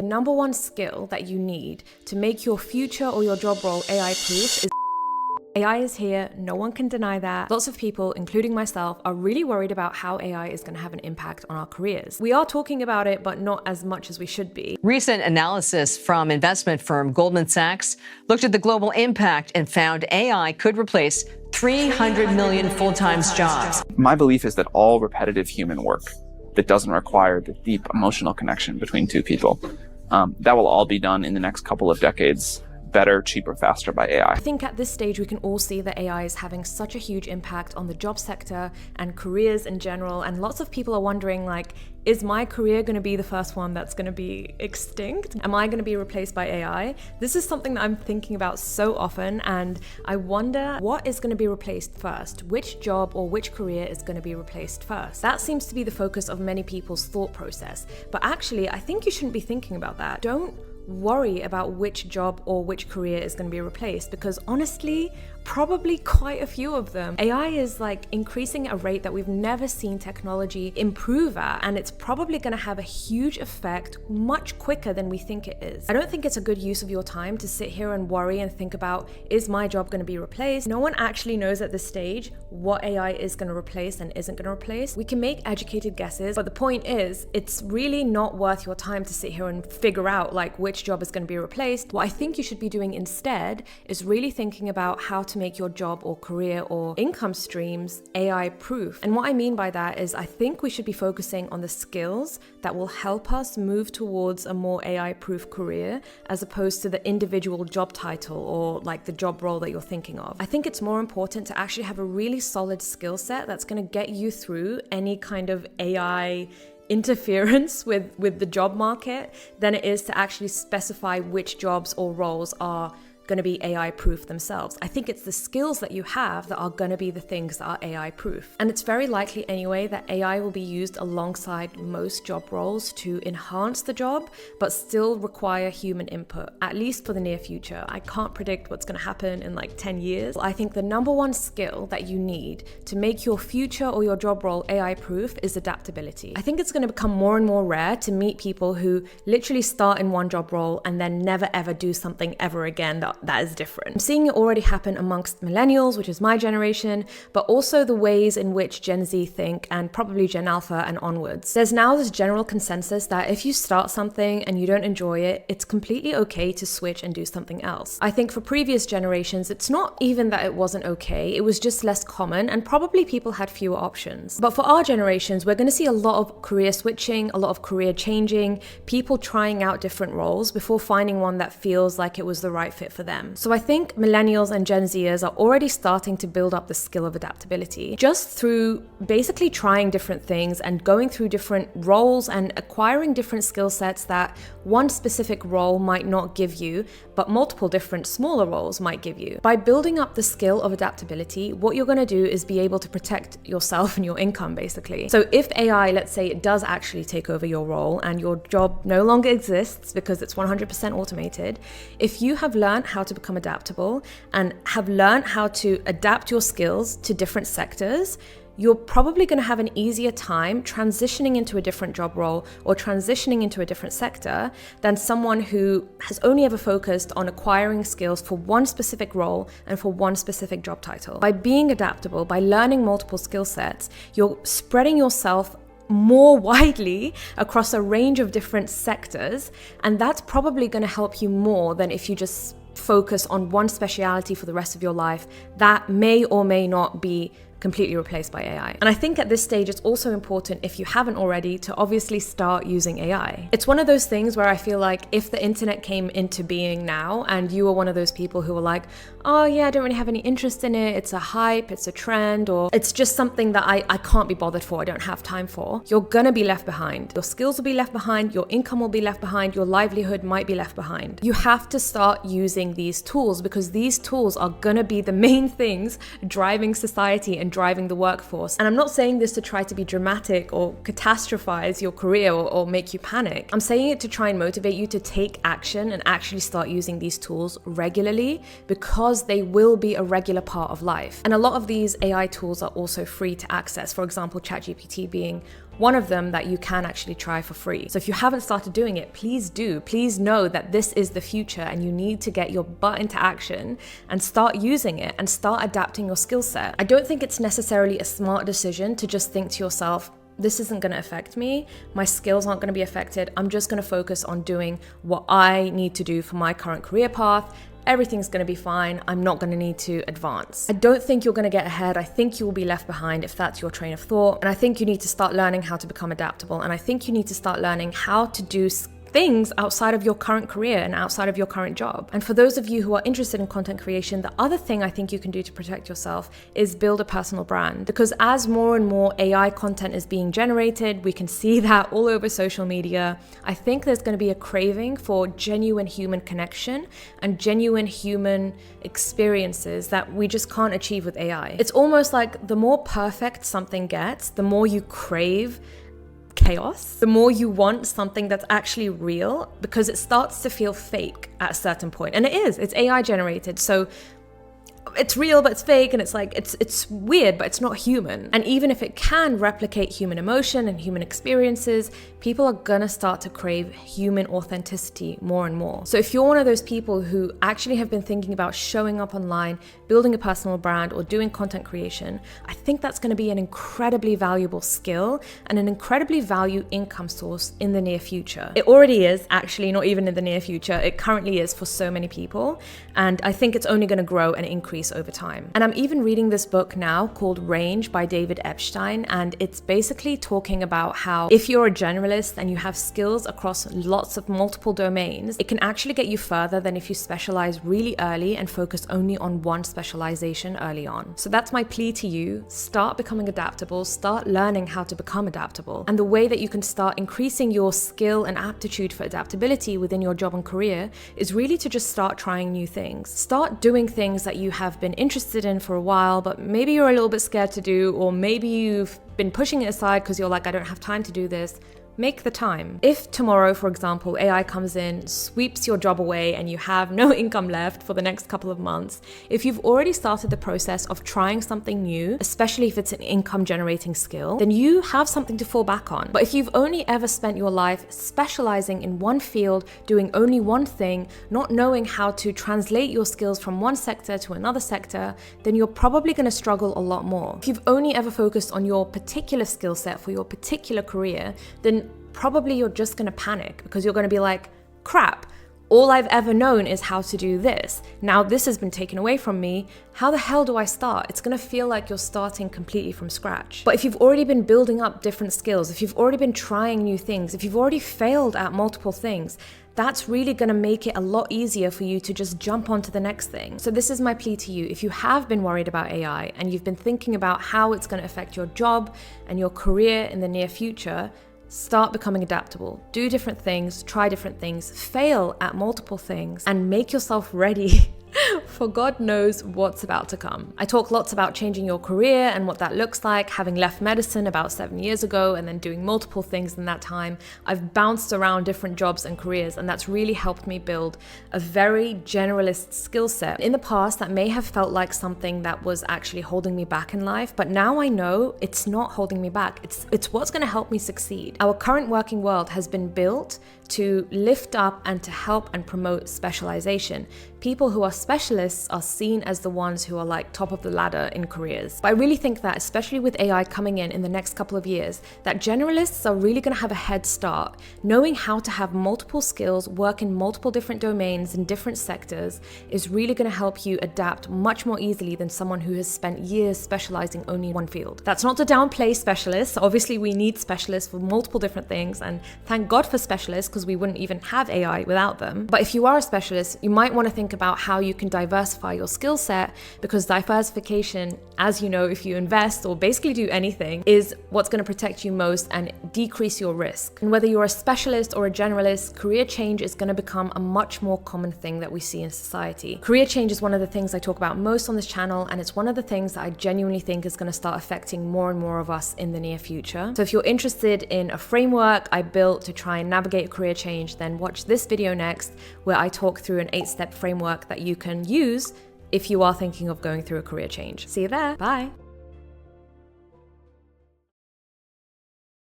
The number one skill that you need to make your future or your job role AI proof is AI is here, no one can deny that. Lots of people, including myself, are really worried about how AI is going to have an impact on our careers. We are talking about it, but not as much as we should be. Recent analysis from investment firm Goldman Sachs looked at the global impact and found AI could replace 300 million full-time jobs. My belief is that all repetitive human work that doesn't require the deep emotional connection between two people, that will all be done in the next couple of decades. Better, cheaper, faster by AI. I think at this stage we can all see that AI is having such a huge impact on the job sector and careers in general, and lots of people are wondering, like, is my career going to be the first one that's going to be extinct? Am I going to be replaced by AI? This is something that I'm thinking about so often, and I wonder what is going to be replaced first? Which job or which career is going to be replaced first? That seems to be the focus of many people's thought process, but actually I think you shouldn't be thinking about that. Don't worry about which job or which career is going to be replaced, because honestly, probably quite a few of them. AI is like increasing at a rate that we've never seen technology improve at, and it's probably going to have a huge effect much quicker than we think it is. I don't think it's a good use of your time to sit here and worry and think about, is my job going to be replaced? No one actually knows at this stage what AI is going to replace and isn't going to replace. We can make educated guesses, but the point is, it's really not worth your time to sit here and figure out like which job is going to be replaced. What I think you should be doing instead is really thinking about how to make your job or career or income streams AI proof. And what I mean by that is I think we should be focusing on the skills that will help us move towards a more AI proof career, as opposed to the individual job title or like the job role that you're thinking of. I think it's more important to actually have a really solid skill set that's going to get you through any kind of AI interference with the job market than it is to actually specify which jobs or roles are going to be AI proof themselves. I think it's the skills that you have that are going to be the things that are AI proof. And it's very likely anyway that AI will be used alongside most job roles to enhance the job, but still require human input, at least for the near future. I can't predict what's going to happen in like 10 years. I think the number one skill that you need to make your future or your job role AI proof is adaptability. I think it's going to become more and more rare to meet people who literally start in one job role and then never ever do something ever again that is different. I'm seeing it already happen amongst millennials, which is my generation, but also the ways in which Gen Z think, and probably Gen Alpha and onwards. There's now this general consensus that if you start something and you don't enjoy it, it's completely okay to switch and do something else. I think for previous generations, it's not even that it wasn't okay, it was just less common, and probably people had fewer options. But for our generations, we're going to see a lot of career switching, a lot of career changing, people trying out different roles before finding one that feels like it was the right fit for them. So I think millennials and Gen Zers are already starting to build up the skill of adaptability just through basically trying different things and going through different roles and acquiring different skill sets that one specific role might not give you, but multiple different smaller roles might give you. By building up the skill of adaptability, what you're going to do is be able to protect yourself and your income, basically. So if AI, let's say it does actually take over your role and your job no longer exists because it's 100% automated, if you have learned how to become adaptable and have learned how to adapt your skills to different sectors, you're probably going to have an easier time transitioning into a different job role or transitioning into a different sector than someone who has only ever focused on acquiring skills for one specific role and for one specific job title. By being adaptable, by learning multiple skill sets, you're spreading yourself more widely across a range of different sectors, and that's probably going to help you more than if you just focus on one speciality for the rest of your life that may or may not be completely replaced by AI. And I think at this stage, it's also important, if you haven't already, to obviously start using AI. It's one of those things where I feel like if the internet came into being now and you were one of those people who were like, oh yeah, I don't really have any interest in it, it's a hype, it's a trend, or it's just something that I can't be bothered for, I don't have time for, you're gonna be left behind. Your skills will be left behind, your income will be left behind, your livelihood might be left behind. You have to start using these tools, because these tools are gonna be the main things driving society and driving the workforce. And I'm not saying this to try to be dramatic or catastrophize your career or make you panic. I'm saying it to try and motivate you to take action and actually start using these tools regularly, because they will be a regular part of life. And a lot of these AI tools are also free to access. For example, ChatGPT being One of them that you can actually try for free. So if you haven't started doing it, please do. Please know that this is the future and you need to get your butt into action and start using it and start adapting your skill set. I don't think it's necessarily a smart decision to just think to yourself, this isn't going to affect me. My skills aren't going to be affected. I'm just going to focus on doing what I need to do for my current career path. Everything's going to be fine. I'm not going to need to advance. I don't think you're going to get ahead. I think you will be left behind if that's your train of thought. And I think you need to start learning how to become adaptable. And I think you need to start learning how to do things outside of your current career and outside of your current job. And for those of you who are interested in content creation, the other thing I think you can do to protect yourself is build a personal brand. Because as more and more AI content is being generated, we can see that all over social media. I think there's going to be a craving for genuine human connection and genuine human experiences that we just can't achieve with AI. It's almost like the more perfect something gets, the more you crave chaos, the more you want something that's actually real, because it starts to feel fake at a certain point. And it's AI generated. So it's real, but it's fake, and it's weird, but it's not human. And even if it can replicate human emotion and human experiences, people are gonna start to crave human authenticity more and more. So if you're one of those people who actually have been thinking about showing up online, building a personal brand, or doing content creation, I think that's gonna be an incredibly valuable skill and an incredibly valuable income source in the near future. It already is, actually, not even in the near future. It currently is for so many people, and I think it's only gonna grow and increase over time. And I'm even reading this book now called Range by David Epstein, and it's basically talking about how if you're a generalist and you have skills across lots of multiple domains, it can actually get you further than if you specialize really early and focus only on one specialization early on. So that's my plea to you. Start becoming adaptable, start learning how to become adaptable. And the way that you can start increasing your skill and aptitude for adaptability within your job and career is really to just start trying new things. Start doing things that you have been interested in for a while, but maybe you're a little bit scared to do, or maybe you've been pushing it aside because you're like, I don't have time to do this. Make the time. If tomorrow, for example, AI comes in, sweeps your job away, and you have no income left for the next couple of months, if you've already started the process of trying something new, especially if it's an income generating skill, then you have something to fall back on. But if you've only ever spent your life specializing in one field, doing only one thing, not knowing how to translate your skills from one sector to another sector, then you're probably going to struggle a lot more. If you've only ever focused on your particular skill set for your particular career, then probably you're just going to panic, because you're going to be like, crap, all I've ever known is how to do this. Now this has been taken away from me. How the hell do I start? It's going to feel like you're starting completely from scratch. But if you've already been building up different skills, if you've already been trying new things, if you've already failed at multiple things, that's really going to make it a lot easier for you to just jump onto the next thing. So this is my plea to you. If you have been worried about AI and you've been thinking about how it's going to affect your job and your career in the near future, start becoming adaptable. Do different things, try different things, fail at multiple things, and make yourself ready for God knows what's about to come. I talk lots about changing your career and what that looks like, having left medicine about 7 years ago and then doing multiple things in that time. I've bounced around different jobs and careers, and that's really helped me build a very generalist skill set. In the past, that may have felt like something that was actually holding me back in life, but now I know it's not holding me back. It's what's going to help me succeed. Our current working world has been built to lift up and to help and promote specialization. People who are specialists are seen as the ones who are like top of the ladder in careers. But I really think that, especially with AI coming in the next couple of years, that generalists are really going to have a head start. Knowing how to have multiple skills, work in multiple different domains in different sectors is really going to help you adapt much more easily than someone who has spent years specializing only in one field. That's not to downplay specialists. Obviously, we need specialists for multiple different things, and thank God for specialists, because we wouldn't even have AI without them. But if you are a specialist, you might want to think about how you can diversify your skill set, because diversification, as you know, if you invest or basically do anything, is what's going to protect you most and decrease your risk. And whether you're a specialist or a generalist, career change is going to become a much more common thing that we see in society. Career change is one of the things I talk about most on this channel, and it's one of the things that I genuinely think is going to start affecting more and more of us in the near future. So if you're interested in a framework I built to try and navigate career change, then watch this video next, where I talk through an 8-step framework that you can use if you are thinking of going through a career change. See you there. Bye.